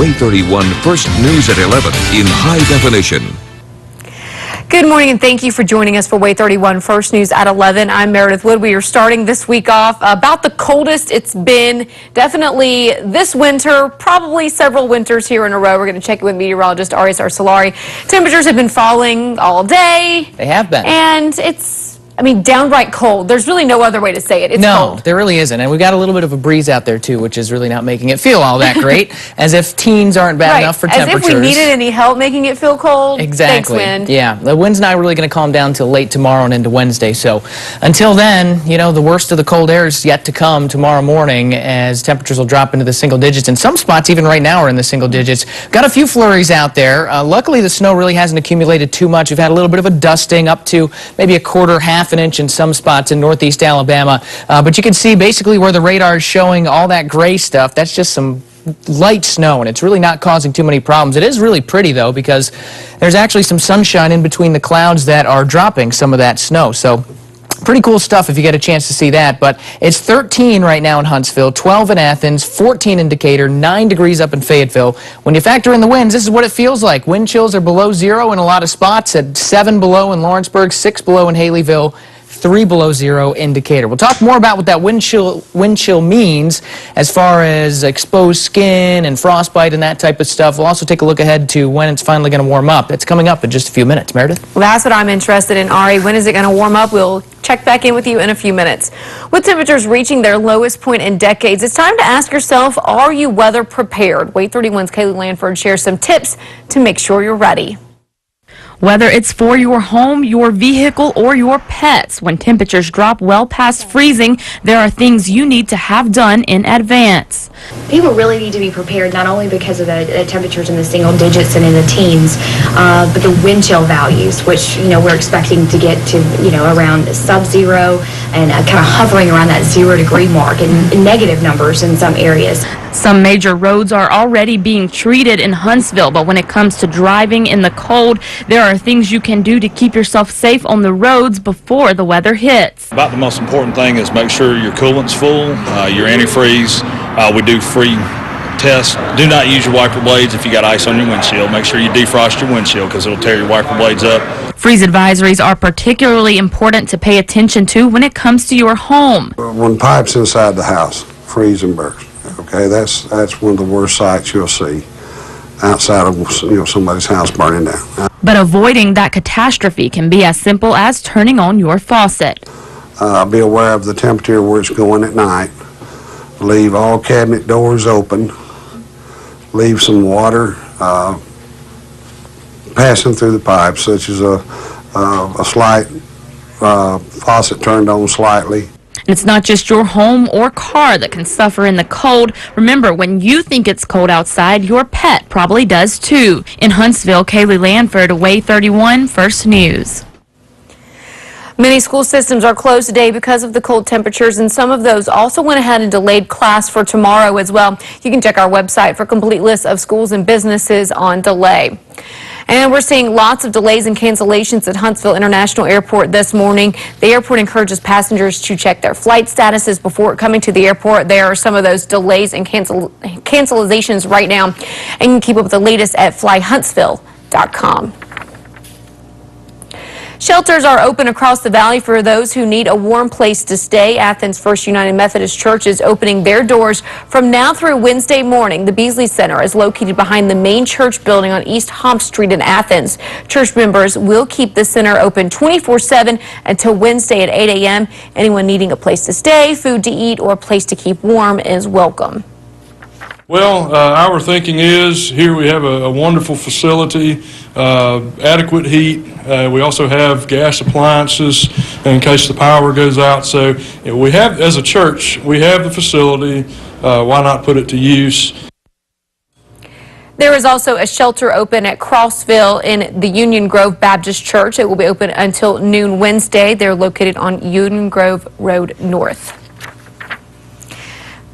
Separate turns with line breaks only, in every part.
WAAY 31 First News at 11 in high definition.
Good morning and thank you for joining us for WAAY 31 First News at 11. I'm Meredith Wood. We are starting this week off about the coldest it's been definitely this winter, probably several winters here in a row. We're going to check in with meteorologist Arias Arcelari. Temperatures have been falling all day.
They have been.
And it's, downright cold. There's really no other way to say it. It's cold.
No, there really isn't. And we got a little bit of a breeze out there, too, which is really not making it feel all that great, as if teens aren't bad enough for temperatures.
As if we needed any help making it feel cold.
Exactly.
Thanks, wind.
Yeah, the wind's not really going to calm down until late tomorrow and into Wednesday. So until then, you know, the worst of the cold air is yet to come tomorrow morning, as temperatures will drop into the single digits. And some spots, even right now, are in the single digits. Got a few flurries out there. Luckily, the snow really hasn't accumulated too much. We've had a little bit of a dusting, up to maybe a quarter, half an inch in some spots in northeast Alabama, but you can see basically where the radar is showing all that gray stuff. That's just some light snow, and it's really not causing too many problems. It is really pretty, though, because there's actually some sunshine in between the clouds that are dropping some of that snow. So pretty cool stuff if you get a chance to see that. But it's 13 right now in Huntsville, 12 in Athens, 14 in Decatur, 9 degrees up in Fayetteville. When you factor in the winds, this is what it feels like. Wind chills are below zero in a lot of spots, at 7 below in Lawrenceburg, 6 below in Haleyville, 3 below zero in Decatur. We'll talk more about what that wind chill means as far as exposed skin and frostbite and that type of stuff. We'll also take a look ahead to when it's finally going to warm up. It's coming up in just a few minutes. Meredith?
Well, that's what I'm interested in, Ari. When is it going to warm up? We'll check back in with you in a few minutes. With temperatures reaching their lowest point in decades, it's time to ask yourself, are you weather prepared? WAAY 31's Kaylee Lanford shares some tips to make sure you're ready.
Whether it's for your home, your vehicle, or your pets, when temperatures drop well past freezing, there are things you need to have done in advance.
People really need to be prepared, not only because of the temperatures in the single digits and in the teens, but the wind chill values, which, we're expecting to get to, around sub-zero and kind of hovering around that 0 degree mark, and negative numbers in some areas.
Some major roads are already being treated in Huntsville, but when it comes to driving in the cold, there are things you can do to keep yourself safe on the roads before the weather hits.
About the most important thing is make sure your coolant's full, your antifreeze. We do free tests. Do not use your wiper blades if you got ice on your windshield. Make sure you defrost your windshield because it'll tear your wiper blades up.
Freeze advisories are particularly important to pay attention to when it comes to your home.
When pipes inside the house freeze and burst, okay, that's one of the worst sights you'll see outside of somebody's house burning down.
But avoiding that catastrophe can be as simple as turning on your faucet.
Be aware of the temperature where it's going at night. Leave all cabinet doors open. Leave some water passing through the pipes, such as a slight faucet turned on slightly.
And it's not just your home or car that can suffer in the cold. Remember, when you think it's cold outside, your pet probably does too. In Huntsville, Kaylee Lanford, WAAY 31 First News.
Many school systems are closed today because of the cold temperatures, and some of those also went ahead and delayed class for tomorrow as well. You can check our website for a complete list of schools and businesses on delay. And we're seeing lots of delays and cancellations at Huntsville International Airport this morning. The airport encourages passengers to check their flight statuses before coming to the airport. There are some of those delays and cancelations right now. And you can keep up with the latest at flyhuntsville.com. Shelters are open across the valley for those who need a warm place to stay. Athens First United Methodist Church is opening their doors from now through Wednesday morning. The Beasley Center is located behind the main church building on East Hump Street in Athens. Church members will keep the center open 24/7 until Wednesday at 8 a.m. Anyone needing a place to stay, food to eat, or a place to keep warm is welcome.
Well, our thinking is here we have a wonderful facility, adequate heat. We also have gas appliances in case the power goes out. So we have, as a church, we have the facility. Why not put it to use?
There is also a shelter open at Crossville in the Union Grove Baptist Church. It will be open until noon Wednesday. They're located on Union Grove Road North.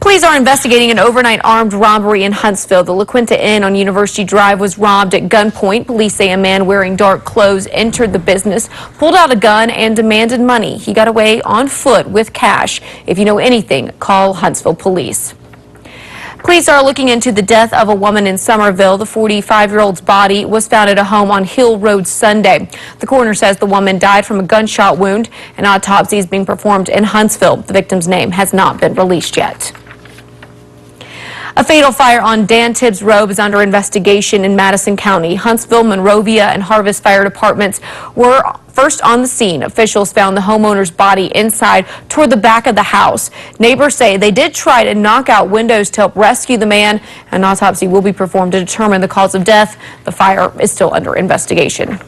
Police are investigating an overnight armed robbery in Huntsville. The La Quinta Inn on University Drive was robbed at gunpoint. Police say a man wearing dark clothes entered the business, pulled out a gun, and demanded money. He got away on foot with cash. If you know anything, call Huntsville Police. Police are looking into the death of a woman in Somerville. The 45-year-old's body was found at a home on Hill Road Sunday. The coroner says the woman died from a gunshot wound. An autopsy is being performed in Huntsville. The victim's name has not been released yet. A fatal fire on Dan Tibbs Road is under investigation in Madison County. Huntsville, Monrovia, and Harvest fire departments were first on the scene. Officials found the homeowner's body inside toward the back of the house. Neighbors say they did try to knock out windows to help rescue the man. An autopsy will be performed to determine the cause of death. The fire is still under investigation.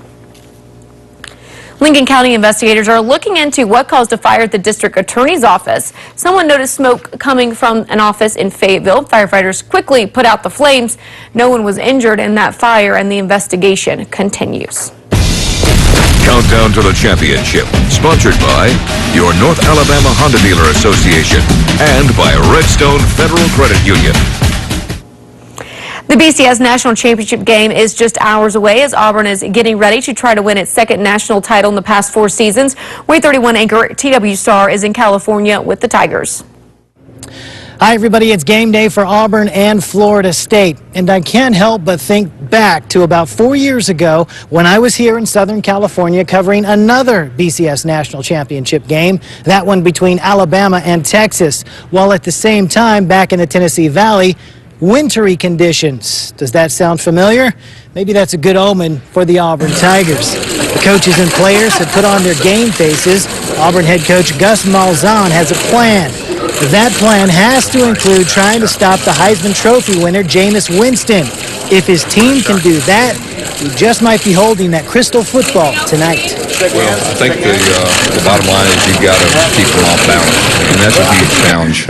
Lincoln County investigators are looking into what caused a fire at the district attorney's office. Someone noticed smoke coming from an office in Fayetteville. Firefighters quickly put out the flames. No one was injured in that fire, and the investigation continues.
Countdown to the championship, sponsored by your North Alabama Honda Dealer Association and by Redstone Federal Credit Union.
The BCS National Championship game is just hours away as Auburn is getting ready to try to win its second national title in the past 4 seasons. WAAY 31 anchor TW Starr is in California with the Tigers.
Hi, everybody. It's game day for Auburn and Florida State. And I can't help but think back to about 4 years ago when I was here in Southern California covering another BCS National Championship game, that one between Alabama and Texas, while at the same time back in the Tennessee Valley, wintry conditions. Does that sound familiar? Maybe that's a good omen for the Auburn Tigers. The coaches and players have put on their game faces. Auburn head coach Gus Malzahn has a plan. That plan has to include trying to stop the Heisman Trophy winner, Jameis Winston. If his team can do that, we just might be holding that crystal football tonight.
Well, I think the bottom line is you've got to keep them off balance, and that's a huge challenge.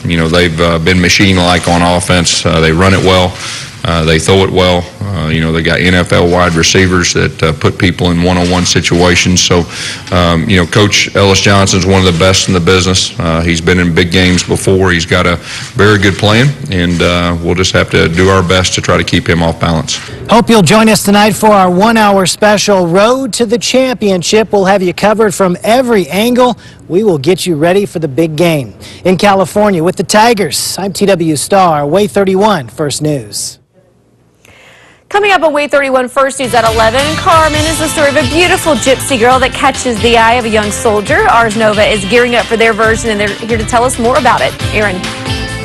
You know, they've been machine-like on offense. They run it well. They throw it well. You know, they got NFL wide receivers that put people in one-on-one situations. So, you know, Coach Ellis Johnson's one of the best in the business. He's been in big games before. He's got a very good plan, and we'll just have to do our best to try to keep him off balance.
Hope you'll join us tonight for our 1-hour special Road to the Championship. We'll have you covered from every angle. We will get you ready for the big game. In California with the Tigers, I'm TW Starr, WAAY 31 First News.
Coming up on WAAY 31 First News at 11, Carmen is the story of a beautiful gypsy girl that catches the eye of a young soldier. Ars Nova is gearing up for their version, and they're here to tell us more about it. Erin.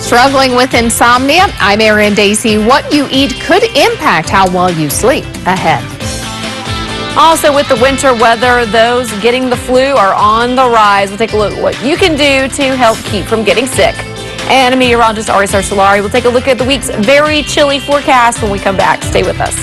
Struggling with insomnia? I'm Erin Dacey. What you eat could impact how well you sleep. Ahead.
Also, with the winter weather, those getting the flu are on the rise. We'll take a look at what you can do to help keep from getting sick. And meteorologist Aris Arcelari will take a look at the week's very chilly forecast when we come back. Stay with us.